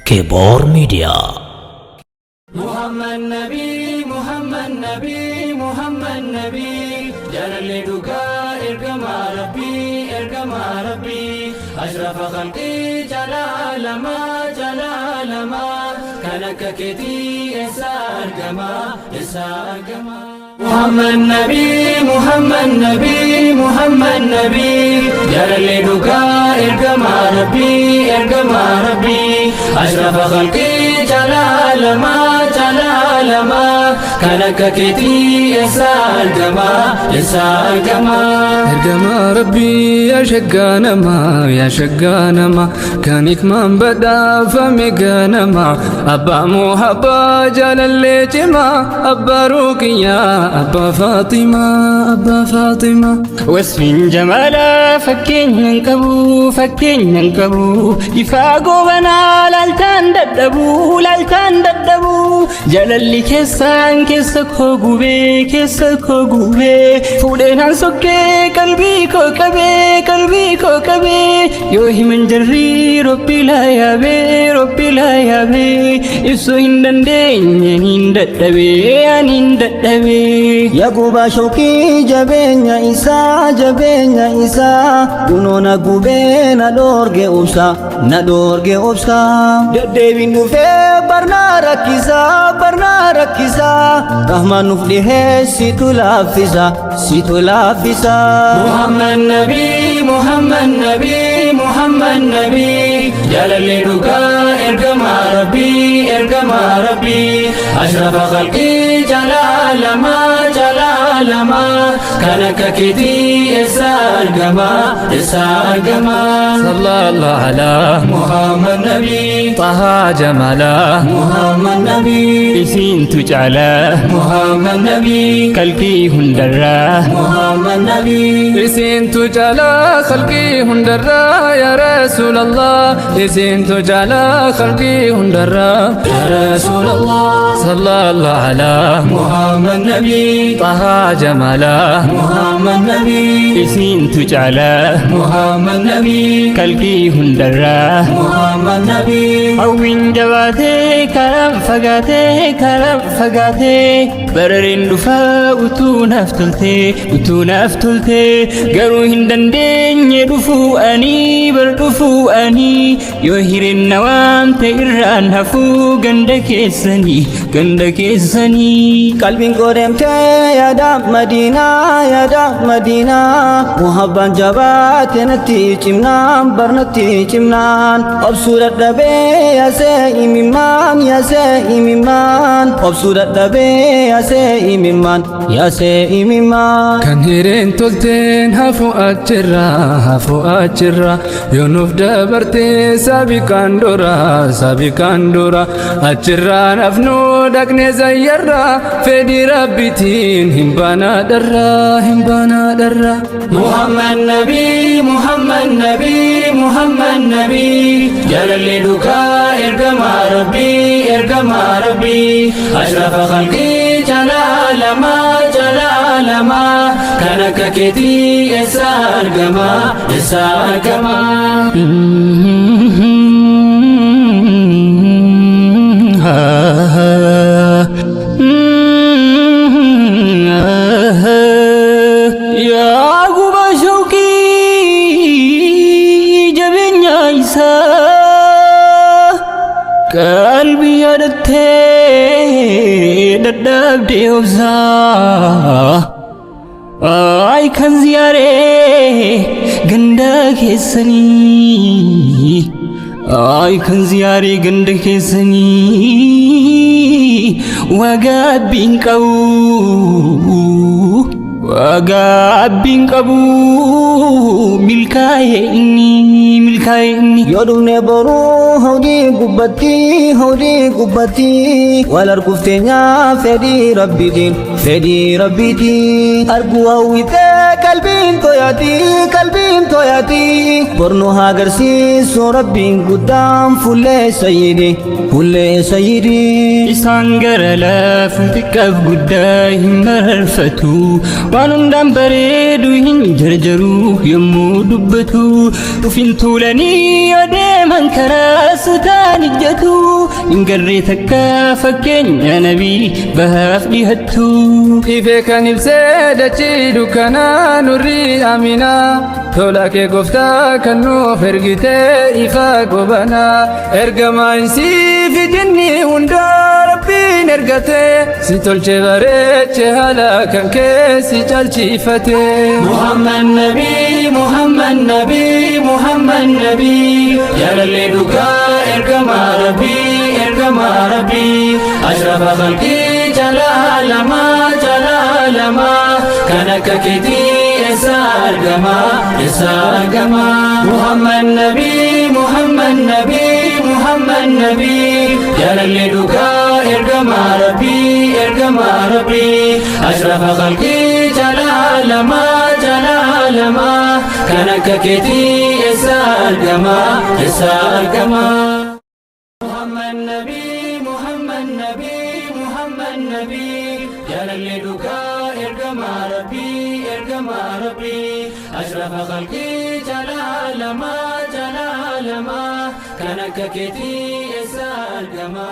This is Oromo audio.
كبار ميديا. محمد نبي محمد نبي محمد نبي جلال دوكا ارجما ربي أشرف خلقي جلال ما كانك كتي إسار جما محمد نبي جلال دوكا ارجما ربي أشرف خلقي جلال ما كانك كتي إسار جما ارجما ربي يا شقانا ما كانك من بدا فمقانا ما أبا محبا جلال جما أبا روكيا أبا فاطمة وصف جمالا فكين ينكبو يفاقو بنا لالتان ددبو جلال كيسان كيسكو قوبي فولينا سكي قلبي كوكبي يوهي من جري ربي لا يابي إسو هندندين Yaguba shoki jabenya isa Unona gube na dorge obsa Dedebin dufe barna rakisa Rahman nuflihe situ lafisa محمد نبي جلال دوكا ارجما ربي أشرف خلقي جلال ما كانك كتي إسار جما صلى الله على محمد نبي طه جمالا محمد نبي إسين تجعلا محمد نبي كالكي هندرا محمد نبي إسين تجعلا خلقي هندرا يا رسول الله إسين تجعلا خلقي هندرا يا رسول الله صلى الله على محمد نبي طه جمالا محمد نبي إسين تجعلا محمد نبي كالكي هندرا محمد نبي أوين جواته كرم فقاته بررين دفا وتون أفتلته قرو هندندين يدفو أني يوهرين نوام تيران هفو قندك السني Qalbin godemte yada Madina Muhabban jabate natti cimnan Obsurat dabe yase imiman Obsurat dabe yase imiman Kan hireen tolteen hafu achirra Yoonuf dabarte sabiqaan dura Achirra nafnu dhaqne zayyarra fedhi rabbitiin himbana darra محمد نبي جلال دوكا ارجما ربي أشرف خلقي جلال ما كانك كتي إسار جما قلبي يدتي ددب ديوزا أي كان زياري غندك سني وقابين قبو ملكاي إني Yodumne boru hodi gubbati Walar kuftenya fedi rabbitin Argu awwite qalbiin toyati bornu hagarsiisu rabbiin guddaan fuullee sayyidi isaan gara laafu xiqqaaf guddaa hin mararfatu waan hundaan bareedu hin jarjaru yommuu dubbatu dhufin tuulanii adeeman karaa sutaan ijjatu hin garree takka fakkeenya nabii bahaaf dhihattu ifee kan ibsee dachii dukkanaa nurri amina tola kee gooftaa kan nuuf ergitee ifa gobanaa ergamaa insiif jinni hundaa rabbiin ergate si tolche bareeche haala kan kee si caalchifate Muhammad Nabii jaalallee dhugaa ergamaa Rabbii ashrafa khalqii jaalalamaa kan akka keetii eessa argama Muhammad Nabii jaalallee dhugaa ergamaa Rabbii ashrafa khalqii jaalalamaa kan akka keetii eessa argama Muhammad Nabii jaalallee dhugaa ergamaa Rabbii ashrafa khalqii jaalalamaa kan akka keetii eessa argama